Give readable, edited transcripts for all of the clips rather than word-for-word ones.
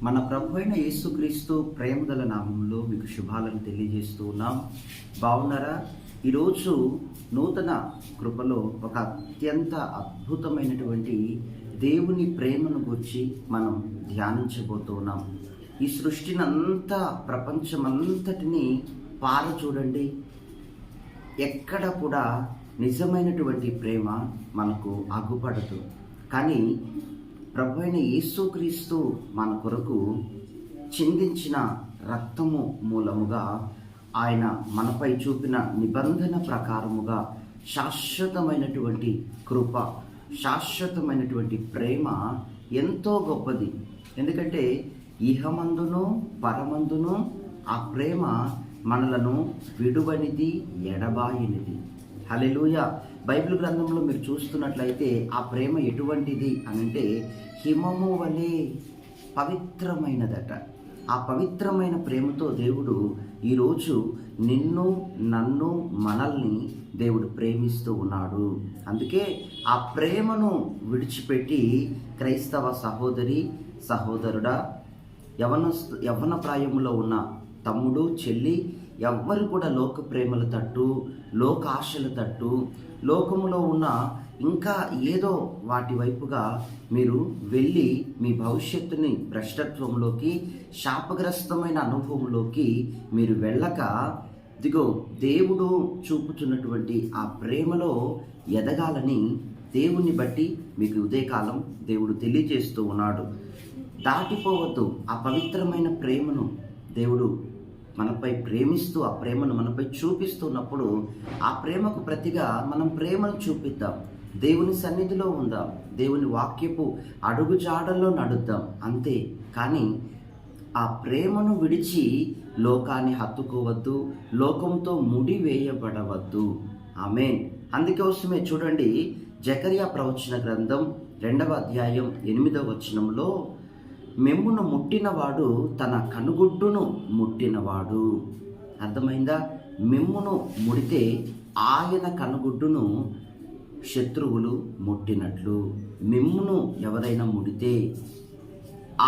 మన ప్రభు అయిన యేసుక్రీస్తు ప్రేమగల నామంలో మీకు శుభాలను తెలియజేస్తూ ఉన్నాం. బాగున్నారా? ఈరోజు నూతన కృపలో ఒక అత్యంత అద్భుతమైనటువంటి దేవుని ప్రేమను గురించి మనం ధ్యానించబోతున్నాం. ఈ సృష్టినంతా, ప్రపంచమంతటిని చూడండి, ఎక్కడ కూడా నిజమైనటువంటి ప్రేమ మనకు అగుపడదు. కానీ ప్రభు అయిన యేసుక్రీస్తు మన కొరకు చిందించిన రక్తము మూలముగా ఆయన మనపై చూపిన నిబంధన ప్రకారముగా శాశ్వతమైనటువంటి కృప, శాశ్వతమైనటువంటి ప్రేమ ఎంతో గొప్పది. ఎందుకంటే ఇహమందును పరమందును ఆ ప్రేమ మనలను విడువనిది, ఎడబాయినిది. హల్లెలూయా. బైబిల్ గ్రంథంలో మీరు చూస్తున్నట్లయితే ఆ ప్రేమ ఎటువంటిది అనంటే హిమము వలె పవిత్రమైనదట. ఆ పవిత్రమైన ప్రేమతో దేవుడు ఈరోజు నిన్ను, నన్ను, మనల్ని దేవుడు ప్రేమిస్తూ ఉన్నాడు. అందుకే ఆ ప్రేమను విడిచిపెట్టి క్రైస్తవ సహోదరి, సహోదరుడా, యవ్వన ప్రాయంలో ఉన్న తమ్ముడు, చెల్లి, ఎవ్వరు కూడా లోక ప్రేమల తట్టు, లోక ఆశల తట్టు, లోకములో ఉన్న ఇంకా ఏదో వాటి వైపుగా మీరు వెళ్ళి మీ భవిష్యత్తుని భ్రష్టత్వంలోకి, శాపగ్రస్తమైన అనుభవంలోకి మీరు వెళ్ళక, దిగో దేవుడు చూపుతున్నటువంటి ఆ ప్రేమలో ఎదగాలని దేవుణ్ణి బట్టి మీకు ఉదయకాలం దేవుడు తెలియజేస్తూ ఉన్నాడు. దాటిపోవద్దు. ఆ పవిత్రమైన ప్రేమను దేవుడు మనపై ప్రేమిస్తూ ఆ ప్రేమను మనపై చూపిస్తున్నప్పుడు ఆ ప్రేమకు ప్రతిగా మనం ప్రేమను చూపిద్దాం. దేవుని సన్నిధిలో ఉందాం. దేవుని వాక్యపు అడుగుజాడల్లో నడుద్దాం. అంతే. కానీ ఆ ప్రేమను విడిచి లోకాన్ని హత్తుకోవద్దు, లోకంతో ముడి వేయబడవద్దు. ఆమేన్. అందుకోసమే చూడండి, జకర్యా ప్రవచన గ్రంథం 2వ అధ్యాయం 8వ వచనంలో, మిమ్మును ముట్టినవాడు తన కనుగుడ్డును ముట్టినవాడు. అర్థమైందా? మిమ్మును ముడితే ఆయన కనుగుడ్డును శత్రువులు ముట్టినట్లు. మిమ్మును ఎవరైనా ముడితే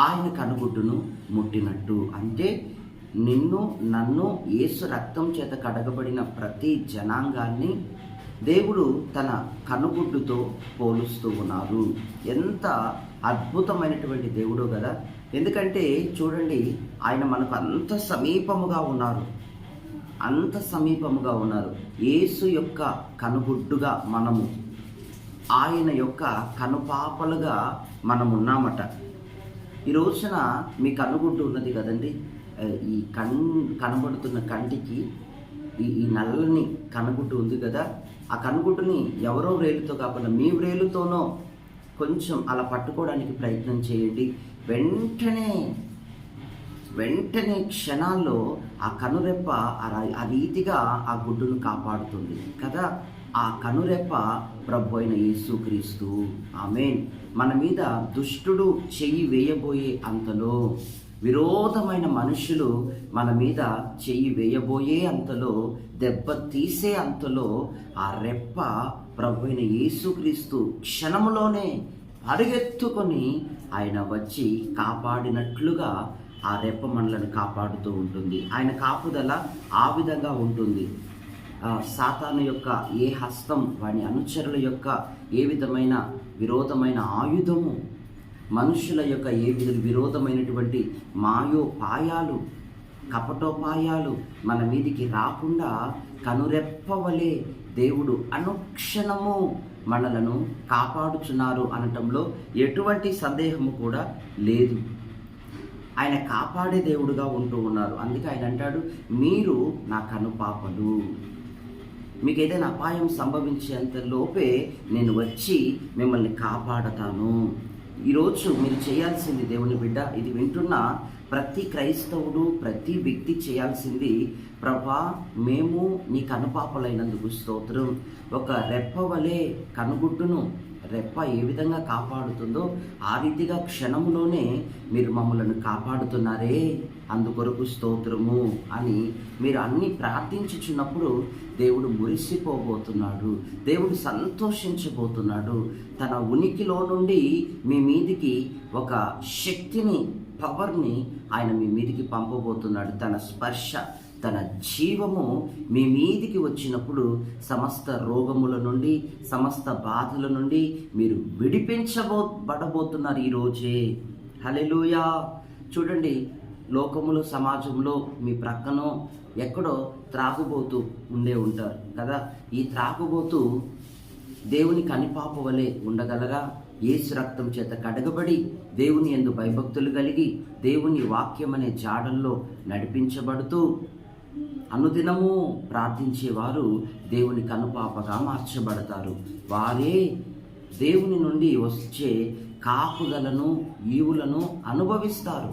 ఆయన కనుగుడ్డును ముట్టినట్టు. అంటే నిన్ను, నన్ను యేసు రక్తం చేత కడగబడిన ప్రతి జనాంగాన్ని దేవుడు తన కనుగుడ్డుతో పోలుస్తూ ఉన్నారు. ఎంత అద్భుతమైనటువంటి దేవుడు కదా. ఎందుకంటే చూడండి, ఆయన మనకు అంత సమీపముగా ఉన్నారు, అంత సమీపముగా ఉన్నారు. యేసు యొక్క కనుగుడ్డుగా మనము, ఆయన యొక్క కనుపాపలుగా మనం ఉన్నామట. ఈ రోజున మీ కనుగుడ్డు ఉన్నది కదండి. ఈ కనబడుతున్న కంటికి ఈ నల్లని కనుగుడ్డు ఉంది కదా. ఆ కనుగుడ్డుని ఎవరో వ్రేలుతో కాకుండా మీ వ్రేలుతోనో కొంచెం అలా పట్టుకోవడానికి ప్రయత్నం చేయండి. వెంటనే క్షణాల్లో ఆ కనురెప్ప ఆ రీతిగా ఆ గుడ్డును కాపాడుతుంది కదా. ఆ కనురెప్ప ప్రభు అయిన యేసుక్రీస్తు. ఆమేన్. మన మీద దుష్టుడు చెయ్యి వేయబోయే అంతలో, విరోధమైన మనుషులు మన మీద చెయ్యి వేయబోయే అంతలో, దెబ్బ తీసే అంతలో ఆ రెప్ప ప్రభు అయిన యేసుక్రీస్తు క్షణములోనే పరిగెత్తుకొని ఆయన వచ్చి కాపాడినట్లుగా ఆ రెప్ప మనలను కాపాడుతూ ఉంటుంది. ఆయన కాపుదల ఆ విధంగా ఉంటుంది. సాతాను యొక్క ఏ హస్తం, వాని అనుచరుల యొక్క ఏ విధమైన విరోధమైన ఆయుధము, మనుషుల యొక్క ఏ విరోధమైనటువంటి మాయోపాయాలు, కపటోపాయాలు మన మీదికి రాకుండా కనురెప్పవలే దేవుడు అనుక్షణము మనలను కాపాడుచున్నారు అనటంలో ఎటువంటి సందేహము కూడా లేదు. ఆయన కాపాడే దేవుడుగా ఉంటూ ఉన్నారు. అందుకే ఆయన అంటాడు, మీరు నా కనుపాపలు. మీకు ఏదైనా అపాయం సంభవించేంత లోపే నేను వచ్చి మిమ్మల్ని కాపాడతాను. ఈరోజు మీరు చేయాల్సింది, దేవుని బిడ్డ, ఇది వింటున్న ప్రతి క్రైస్తవుడు, ప్రతి వ్యక్తి చేయాల్సింది, ప్రభా మేము నీ కనుపాపలైనందుకు స్తోత్రం. ఒక రెప్పవలే కనుగుడ్డును రెప్ప ఏ విధంగా కాపాడుతుందో ఆ రీతిగా క్షణములోనే మీరు మమ్మలను కాపాడుతున్నారే, అందుకొరకు స్తోత్రము అని మీరు అన్నీ ప్రార్థించుచున్నప్పుడు దేవుడు మురిసిపోబోతున్నాడు, దేవుడు సంతోషించబోతున్నాడు. తన ఉనికిలో నుండి మీ మీదికి ఒక శక్తిని, పవర్ని ఆయన మీ మీదికి పంపబోతున్నాడు. తన స్పర్శ, తన జీవము మీ మీదికి వచ్చినప్పుడు సమస్త రోగముల నుండి, సమస్త బాధల నుండి మీరు విడిపించబడబోతున్నారు ఈరోజే. హల్లెలూయా. చూడండి, లోకములో, సమాజంలో మీ ప్రక్కనో ఎక్కడో త్రాగుబోతూ ఉంటారు కదా. ఈ త్రాగుబోతూ దేవుని కనిపాప వలె ఉండగలరా? యేసు రక్తం చేత కడగబడి దేవుని యందు భయభక్తులు కలిగి దేవుని వాక్యం అనే జాడల్లో నడిపించబడుతూ అనుదినము ప్రార్థించేవారు దేవుని కనుపాపగా మార్చబడతారు. వారే దేవుని నుండి వచ్చే కాపుదలను, ఈవులను అనుభవిస్తారు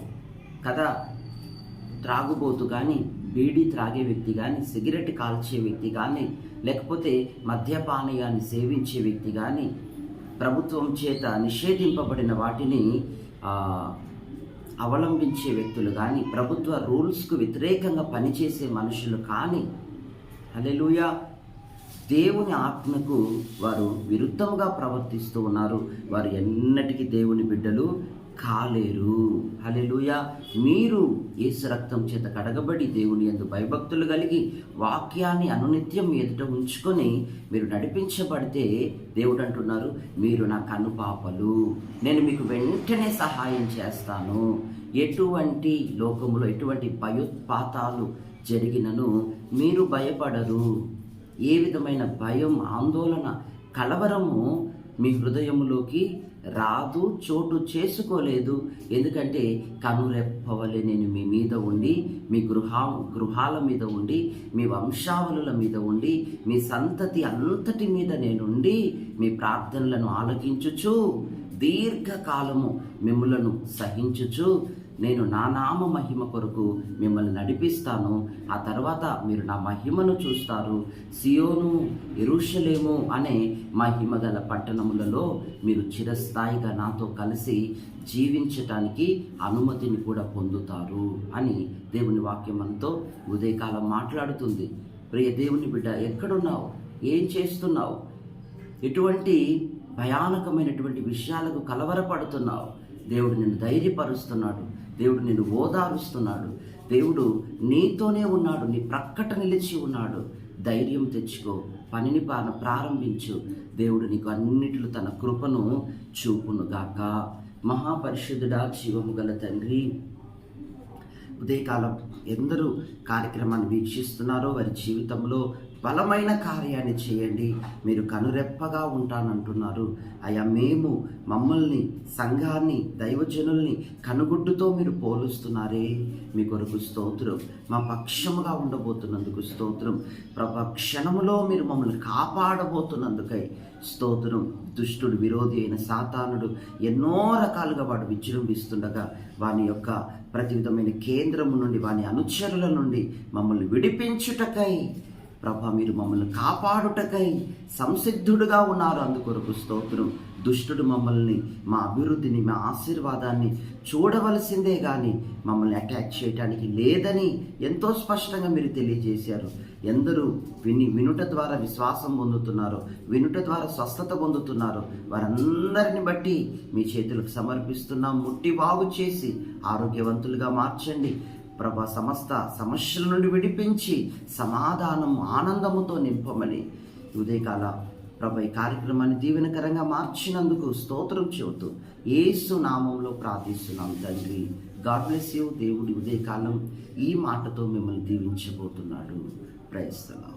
కదా. త్రాగుబోతు కానీ, బీడీ త్రాగే వ్యక్తి కానీ, సిగరెట్ కాల్చే వ్యక్తి కానీ, లేకపోతే మద్యపానీయాన్ని సేవించే వ్యక్తి కానీ, ప్రభుత్వం చేత నిషేధింపబడిన వాటిని అవలంబించే వ్యక్తులు కానీ, ప్రభుత్వ రూల్స్కు వ్యతిరేకంగా పనిచేసే మనుషులు కానీ, హల్లెలూయా, దేవుని ఆత్మకు వారు విరుద్ధంగా ప్రవర్తిస్తూ ఉన్నారు. వారు ఎన్నటికీ దేవుని బిడ్డలు కాలేరు. హల్లెలూయా. మీరు యేసు రక్తం చేత కడగబడి దేవుని యందు భయభక్తులు కలిగి వాక్యాన్ని అనునిత్యం ఎదుట ఉంచుకొని మీరు నడిపించబడితే దేవుడు అంటున్నారు, మీరు నా కనుపాపలు, నేను మీకు వెంటనే సహాయం చేస్తాను. ఎటువంటి లోకములో ఎటువంటి భయోత్పాతాలు జరిగినను మీరు భయపడరు. ఏ విధమైన భయం, ఆందోళన, కలవరము మీ హృదయములోకి రాదు, చోటు చేసుకోలేదు. ఎందుకంటే కనురెప్పవలే నేను మీ మీద ఉండి, మీ గృహాల మీద ఉండి, మీ వంశావళుల మీద ఉండి, మీ సంతతి అంతటి మీద నేనుండి మీ ప్రార్థనలను ఆలకించుచు దీర్ఘకాలము మిమ్ములను సహించుచు నేను నా నామ మహిమ కొరకు మిమ్మల్ని నడిపిస్తాను. ఆ తర్వాత మీరు నా మహిమను చూస్తారు. సియోను, యెరూషలేము అనే మహిమ గల పట్టణములలో మీరు చిరస్థాయిగా నాతో కలిసి జీవించటానికి అనుమతిని కూడా పొందుతారు అని దేవుని వాక్యం మనతో ఉదయకాలం మాట్లాడుతుంది. ప్రియ దేవుని బిడ్డ, ఎక్కడున్నావు? ఏం చేస్తున్నావు? ఎటువంటి భయానకమైనటువంటి విషయాలకు కలవరపడుతున్నావు? దేవుడు నిన్ను ధైర్యపరుస్తున్నాడు. దేవుడు నిన్ను ఓదారుస్తున్నాడు. దేవుడు నీతోనే ఉన్నాడు, నీ ప్రక్కట నిలిచి ఉన్నాడు. ధైర్యం తెచ్చుకో, పనిని ప్రారంభించు. దేవుడు నీకు అన్నిటిలో తన కృపను చూపునుగాక. మహాపరిశుద్ధుడా, జీవము గల తండ్రి, ఉదయకాలం ఎందరూ కార్యక్రమాన్ని వీక్షిస్తున్నారో వారి జీవితంలో బలమైన కార్యాన్ని చేయండి. మీరు కనురెప్పగా ఉంటానంటున్నారు అయ్యా. మేము మమ్మల్ని, సంఘాన్ని, దైవజనుల్ని కనుగుడ్డుతో మీరు పోలుస్తున్నారే, మీ కొరకు స్తోత్రం. మా పక్షముగా ఉండబోతున్నందుకు స్తోత్రం ప్రభా. క్షణములో మీరు మమ్మల్ని కాపాడబోతున్నందుకై స్తోత్రం. దుష్టుడు, విరోధి అయిన సాతానుడు ఎన్నో రకాలుగా వాడు విజృంభిస్తుండగా వాని యొక్క ప్రతి విధమైన కేంద్రము నుండి, వాని అనుచరుల నుండి మమ్మల్ని విడిపించుటకై ప్రభా మీరు మమ్మల్ని కాపాడుటకై సంసిద్ధుడుగా ఉన్నారు. అందుకొరకు స్తోత్రం. దుష్టుడు మమ్మల్ని, మా అభివృద్ధిని, మా ఆశీర్వాదాన్ని చూడవలసిందే కానీ మమ్మల్ని అటాక్ చేయటానికి లేదని ఎంతో స్పష్టంగా మీరు తెలియజేశారు. ఎందరూ వినుట ద్వారా విశ్వాసం పొందుతున్నారో, వినుట ద్వారా స్వస్థత పొందుతున్నారో వారందరిని బట్టి మీ చేతులకు సమర్పిస్తున్నాం. ముట్టి బాగు చేసి ఆరోగ్యవంతులుగా మార్చండి ప్రభా. సమస్త సమస్యల నుండి విడిపించి సమాధానము, ఆనందముతో నింపమని ఉదయకాల ప్రభా ఈ కార్యక్రమాన్ని దీవెనకరంగా మార్చినందుకు స్తోత్రం చెబుతూ యేసు నామంలో ప్రార్థిస్తున్నాం తండ్రి. God bless you. దేవుడి ఉదయకాలం ఈ మాటతో మిమ్మల్ని దీవించబోతున్నాడు. Praise the lord.